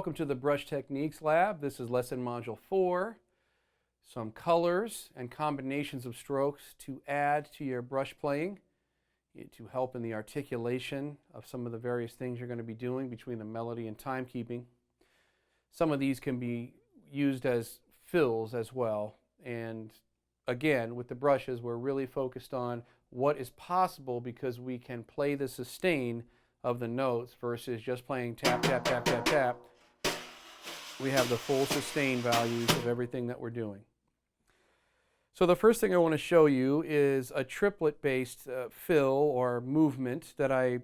Welcome to the Brush Techniques Lab. This is lesson module 4. Some colors and combinations of strokes to add to your brush playing to help in the articulation of some of the various things you're going to be doing between the melody and timekeeping. Some of these can be used as fills as well. And again, with the brushes, we're really focused on what is possible because we can play the sustain of the notes versus just playing tap, tap, tap, tap, tap. We have the full sustain values of everything that we're doing. So the first thing I want to show you is a triplet-based fill or movement that I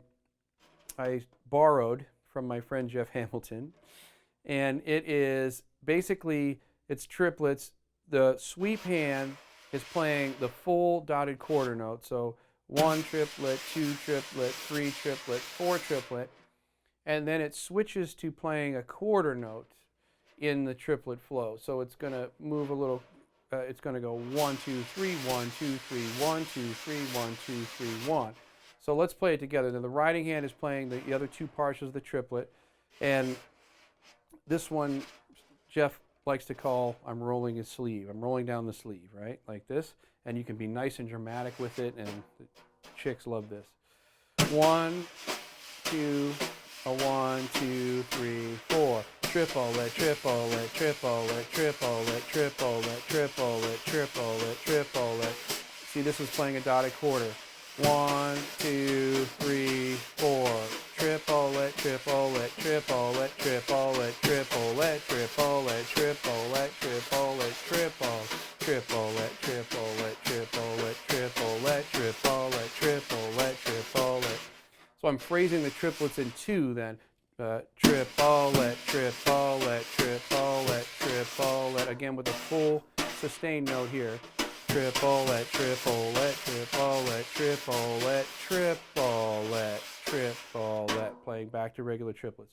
borrowed from my friend Jeff Hamilton. And it is basically, it's triplets. The sweep hand is playing the full dotted quarter note. So 1 triplet, 2 triplet, 3 triplet, 4 triplet. And then it switches to playing a quarter note in the triplet flow. So it's going to move a little, it's going to go 1, 2, 3, 1, 2, 3, 1, 2, 3, 1, 2, 3, 1. So let's play it together. Now the writing hand is playing the other two parts of the triplet. And this one, Jeff likes to call, I'm rolling his sleeve. I'm rolling down the sleeve, right? Like this. And you can be nice and dramatic with it, and the chicks love this. 1, 2, 1, 2, 3, 4. Triplet, triplet, triplet, triplet, triplet, triplet, triplet, triplet. See, this is playing a dotted quarter. 1, 2, 3, 4. Triplet, triplet, triplet, triplet, triplet, triplet, triplet, triplet, triplet, triplet, triplet, triplet, triplet, triplet, triplet, triplet. So I'm phrasing the triplets in 2 then. Triplet, triplet, triplet, triplet. Again with a full sustained note here. Triplet, triplet, triplet, triplet, triplet, triplet. Playing back to regular triplets.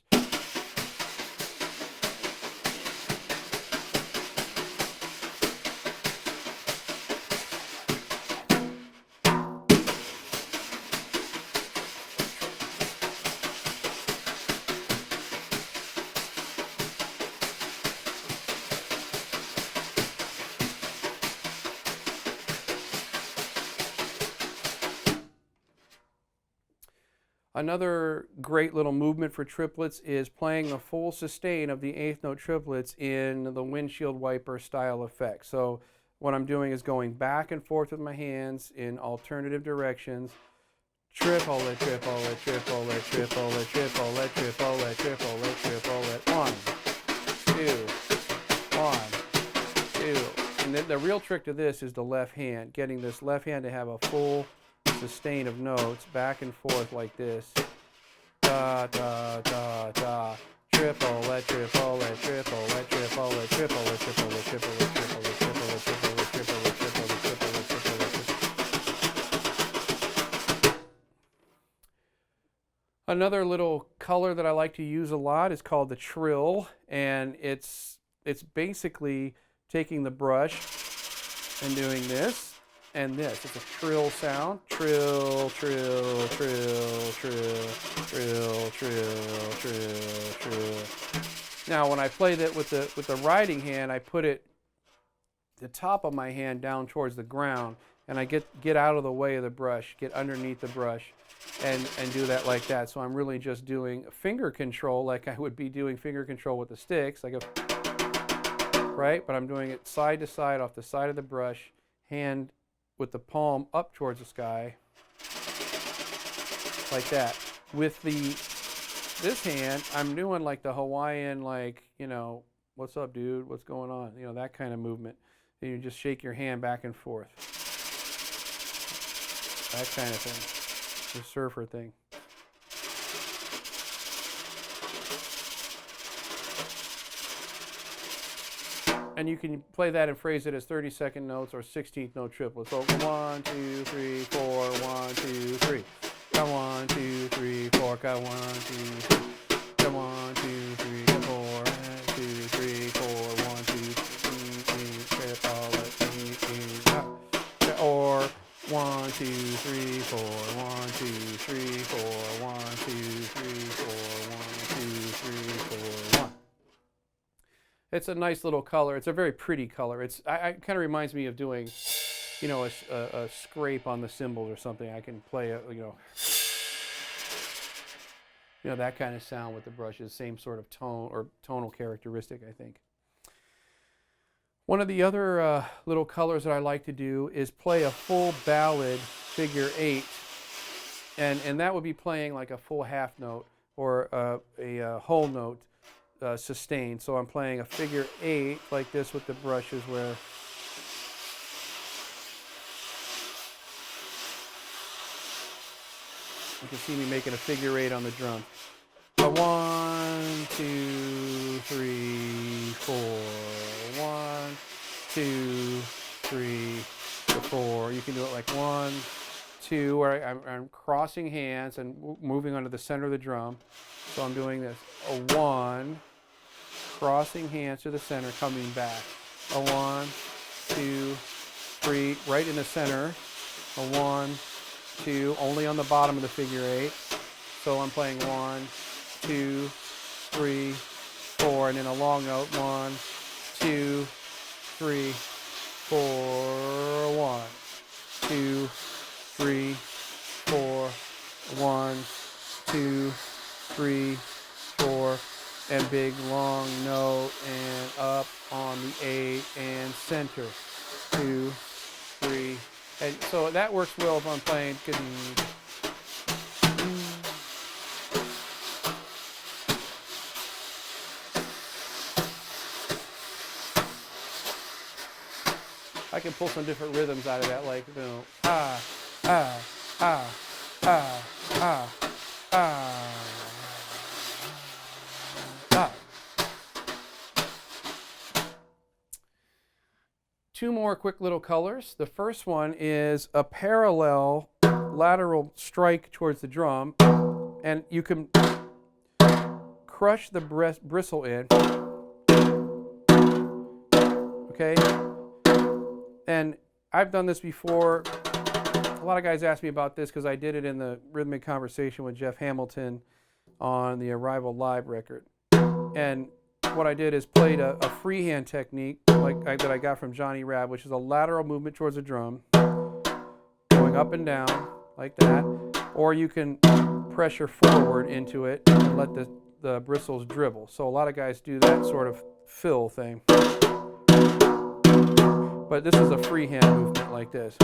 Another great little movement for triplets is playing the full sustain of the 8th note triplets in the Windshield Wiper style effect. So what I'm doing is going back and forth with my hands in alternative directions. Triplet, triplet, triplet, triplet, triplet, triplet, triplet, triplet. 1, 2, 1, 2. And then the real trick to this is the left hand, getting this left hand to have a full sustain of notes back and forth like this. Da da da da. Triplet, triplet, triplet, triplet, triplet, triplet, triplet, triplet, triplet, triplet, triplet, triplet, triplet. Another little color that I like to use a lot is called the Trill, and it's basically taking the brush and doing this. And this, it's a trill sound. Trill, trill, trill, trill, trill, trill, trill, trill. Now when I play that with the writing hand, I put the top of my hand down towards the ground, and I get out of the way of the brush, get underneath the brush, and do that like that. So I'm really just doing finger control like I would be doing finger control with the sticks, like right? But I'm doing it side to side off the side of the brush, hand with the palm up towards the sky, like that. With this hand, I'm doing like the Hawaiian, like, you know, what's up, dude? What's going on? You know, that kind of movement. And you just shake your hand back and forth. That kind of thing. The surfer thing. And you can play that and phrase it as 32nd notes or 16th note triplets. So 1, 2, 3, 4, 1, 2, 3. Come 1, 2, 3, 4. Come 1, 2, 3. Come 1, 2, 3, 4. 1, 2, 3, 4. 1, 2, 3, triple. Or 1, 2, 3, 4. 1, 2, 3, 4. 1, 2, 3, 4. 1, 2, 3, 4. 1. It's a nice little color. It's a very pretty color. I kind of reminds me of doing, you know, a scrape on the cymbals or something. I can play a, you know, that kind of sound with the brushes. Same sort of tone or tonal characteristic, I think. One of the other little colors that I like to do is play a full ballad figure 8, and that would be playing like a full half note or a whole note sustained. So I'm playing a figure 8 like this with the brushes, where you can see me making a figure 8 on the drum. A 1, 2, 3, 4. 1, 2, 3, 4. You can do it like 1, 2, where I'm crossing hands and moving onto the center of the drum. So I'm doing this. A 1, crossing hands to the center, coming back. A 1, 2, 3, right in the center. A 1, 2, only on the bottom of the figure 8. So I'm playing 1, 2, 3, 4, and then a long note. 1, 2, 3, 4. 1, 2, 3, 4. 1, 2, 3, 4. And big long note and up on the 8 and center. 2, 3. And so that works well if I'm playing. I can pull some different rhythms out of that, like, you know, ah, ah, ah, ah, ah, ah, ah. Two more quick little colors. The first one is a parallel lateral strike towards the drum, and you can crush the bristle in, okay? And I've done this before. A lot of guys ask me about this because I did it in the Rhythmic Conversation with Jeff Hamilton on the Arrival Live record. And what I did is played a freehand technique that I got from Johnny Rabb, which is a lateral movement towards the drum, going up and down like that. Or you can pressure forward into it and let the bristles dribble. So a lot of guys do that sort of fill thing. But this is a freehand movement like this.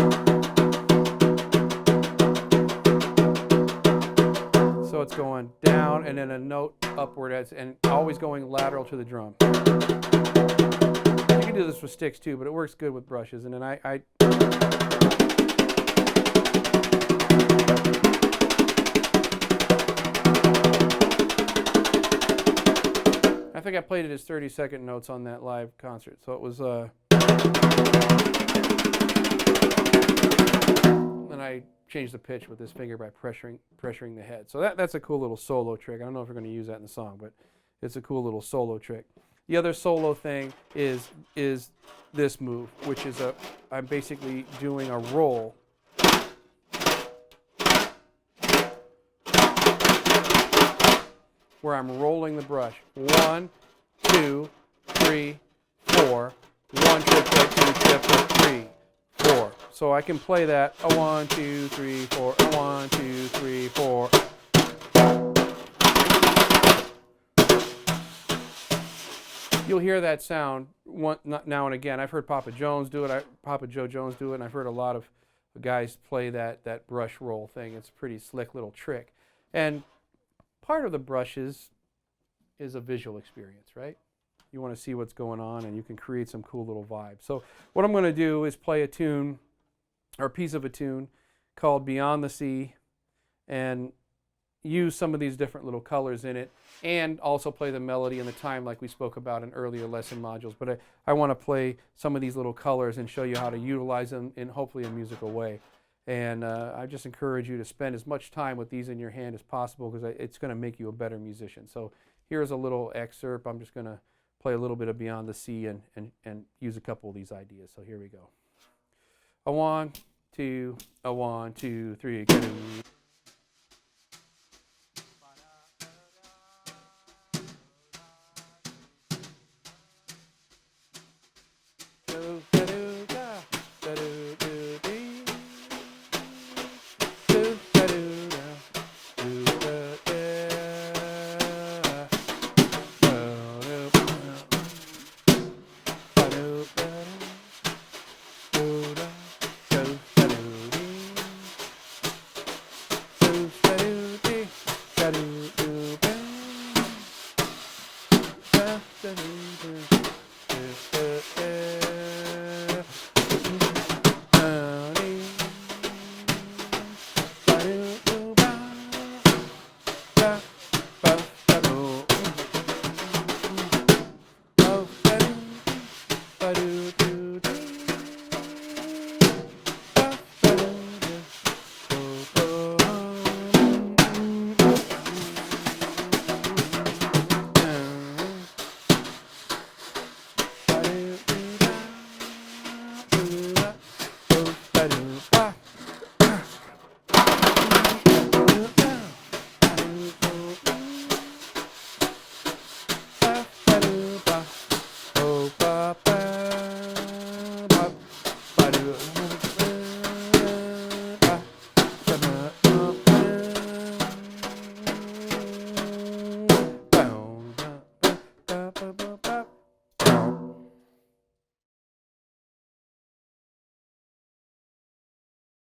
So it's going down and then a note upward and always going lateral to the drum. You can do this with sticks too, but it works good with brushes. And then I think I played it as 30-second notes on that live concert. So it was and I changed the pitch with this finger by pressuring the head. So that's a cool little solo trick. I don't know if we're going to use that in the song, but it's a cool little solo trick. The other solo thing is this move, which is I'm basically doing a roll. Where I'm rolling the brush. 1, 2, 3, 4. 1 triplet, 2 triplet, 3, 4. So I can play that. A 1, 2, 3, 4. A 1, 2, 3, 4. You'll hear that sound now and again. I've heard Papa Jones do it. Papa Joe Jones do it, and I've heard a lot of guys play that brush roll thing. It's a pretty slick little trick. And part of the brushes is a visual experience, right? You want to see what's going on, and you can create some cool little vibes. So what I'm going to do is play a tune, or a piece of a tune, called Beyond the Sea, and use some of these different little colors in it, and also play the melody and the time like we spoke about in earlier lesson modules. But I want to play some of these little colors and show you how to utilize them in hopefully a musical way. And I just encourage you to spend as much time with these in your hand as possible, because it's going to make you a better musician. So here's a little excerpt. I'm just going to play a little bit of Beyond the Sea and use a couple of these ideas. So here we go. A 1, 2, a 1, 2, 3, go.